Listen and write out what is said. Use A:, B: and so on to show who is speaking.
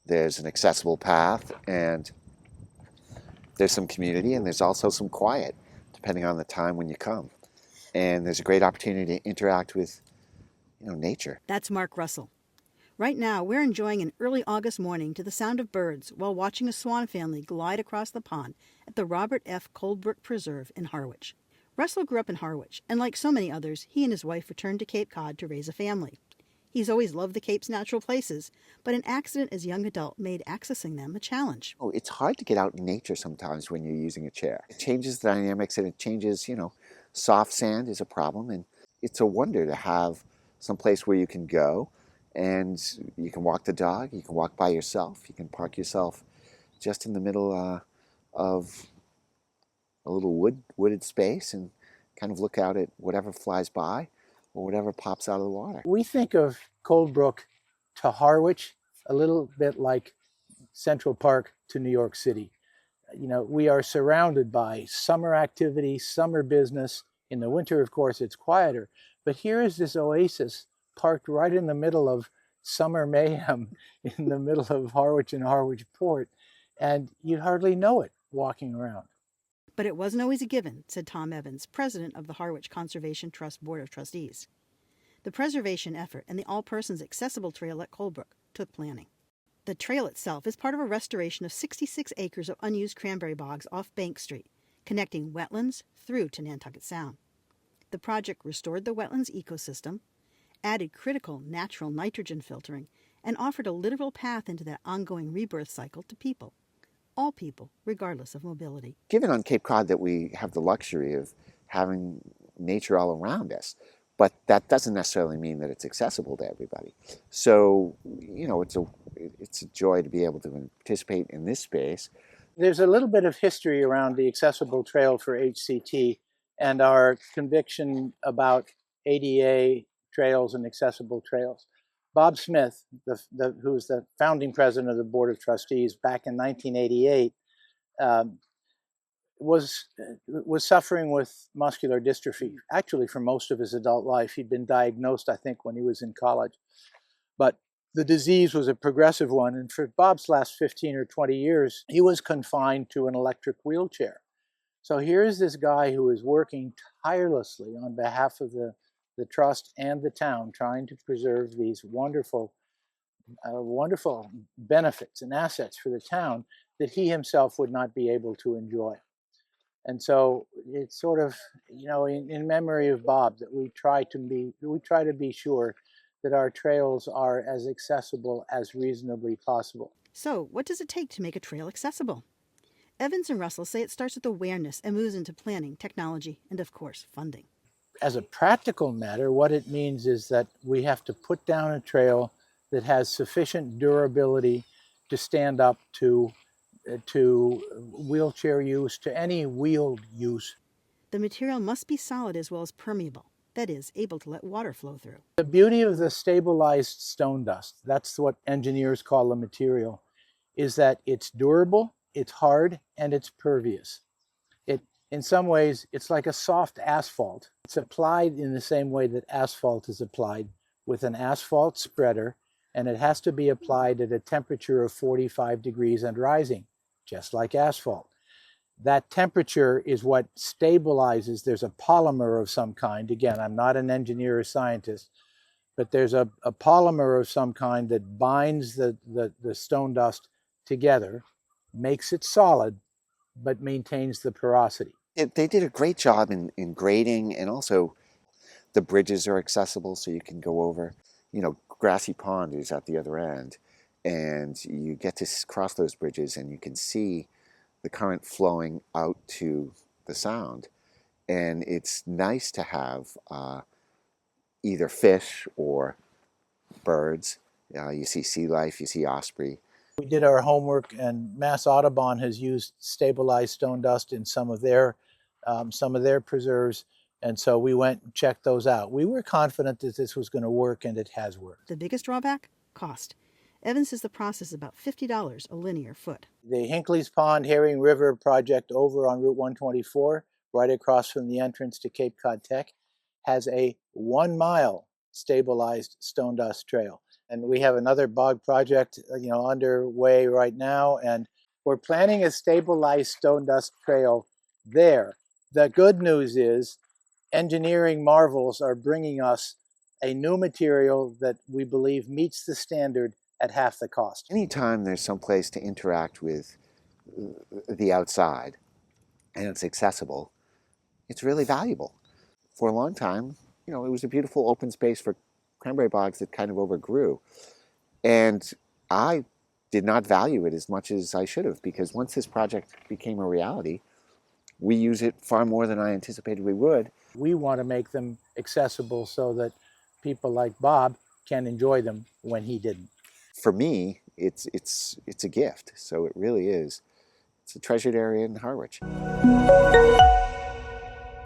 A: there's an accessible path, and there's some community, and there's also some quiet, depending on the time when you come. And there's a great opportunity to interact with, nature.
B: That's Mark Russell. Right now, we're enjoying an early August morning to the sound of birds while watching a swan family glide across the pond at the Robert F. Coldbrook Preserve in Harwich. Russell grew up in Harwich, and like so many others, he and his wife returned to Cape Cod to raise a family. He's always loved the Cape's natural places, but an accident as a young adult made accessing them a challenge.
A: Oh, it's hard to get out in nature sometimes when you're using a chair. It changes the dynamics, and it changes, soft sand is a problem, and it's a wonder to have some place where you can go and you can walk the dog, you can walk by yourself, you can park yourself just in the middle of a little wooded space and kind of look out at whatever flies by or whatever pops out of the water.
C: We think of Coldbrook to Harwich a little bit like Central Park to New York City. We are surrounded by summer activity, summer business. In the winter, of course, it's quieter. But here is this oasis parked right in the middle of summer mayhem in the middle of Harwich and Harwich Port, and you'd hardly know it walking around.
B: But it wasn't always a given, said Tom Evans, president of the Harwich Conservation Trust Board of Trustees. The preservation effort and the all-persons accessible trail at Coldbrook took planning. The trail itself is part of a restoration of 66 acres of unused cranberry bogs off Bank Street, connecting wetlands through to Nantucket Sound. The project restored the wetlands ecosystem, added critical natural nitrogen filtering, and offered a literal path into that ongoing rebirth cycle to people. All people, regardless of mobility.
A: Given on Cape Cod that we have the luxury of having nature all around us, but that doesn't necessarily mean that it's accessible to everybody. So, it's a joy to be able to participate in this space.
C: There's a little bit of history around the accessible trail for HCT and our conviction about ADA trails and accessible trails. Bob Smith, who's the founding president of the Board of Trustees back in 1988, was suffering with muscular dystrophy, actually for most of his adult life. He'd been diagnosed, I think, when he was in college. But the disease was a progressive one, and for Bob's last 15 or 20 years, he was confined to an electric wheelchair. So here's this guy who is working tirelessly on behalf of the trust and the town, trying to preserve these wonderful benefits and assets for the town that he himself would not be able to enjoy. And so it's sort of, in memory of Bob, that we try to be sure that our trails are as accessible as reasonably possible.
B: So, what does it take to make a trail accessible? Evans and Russell say it starts with awareness and moves into planning, technology, and of course, funding.
C: As a practical matter, what it means is that we have to put down a trail that has sufficient durability to stand up to wheelchair use, to any wheeled use.
B: The material must be solid as well as permeable, that is, able to let water flow through.
C: The beauty of the stabilized stone dust, that's what engineers call the material, is that it's durable, it's hard, and it's pervious. In some ways, it's like a soft asphalt. It's applied in the same way that asphalt is applied, with an asphalt spreader, and it has to be applied at a temperature of 45 degrees and rising, just like asphalt. That temperature is what stabilizes. There's a polymer of some kind. Again, I'm not an engineer or scientist, but there's a polymer of some kind that binds the stone dust together, makes it solid, but maintains the porosity.
A: They did a great job in grading, and also the bridges are accessible, so you can go over. Grassy Pond is at the other end, and you get to cross those bridges and you can see the current flowing out to the sound. And it's nice to have either fish or birds. You see sea life, you see osprey.
C: We did our homework, and Mass Audubon has used stabilized stone dust in some of their preserves, and so we went and checked those out. We were confident that this was going to work, and it has worked.
B: The biggest drawback? Cost. Evans says the process is about $50 a linear foot.
C: The Hinckley's Pond Herring River project over on Route 124, right across from the entrance to Cape Cod Tech, has a 1 mile stabilized stone dust trail. And we have another bog project, underway right now, and we're planning a stabilized stone dust trail there. The good news is engineering marvels are bringing us a new material that we believe meets the standard at half the cost.
A: Anytime there's some place to interact with the outside and it's accessible, it's really valuable. For a long time, it was a beautiful open space for cranberry bogs that kind of overgrew. And I did not value it as much as I should have, because once this project became a reality, we use it far more than I anticipated we would.
C: We want to make them accessible so that people like Bob can enjoy them when he didn't.
A: For me, it's a gift. So it really is. It's a treasured area in Harwich.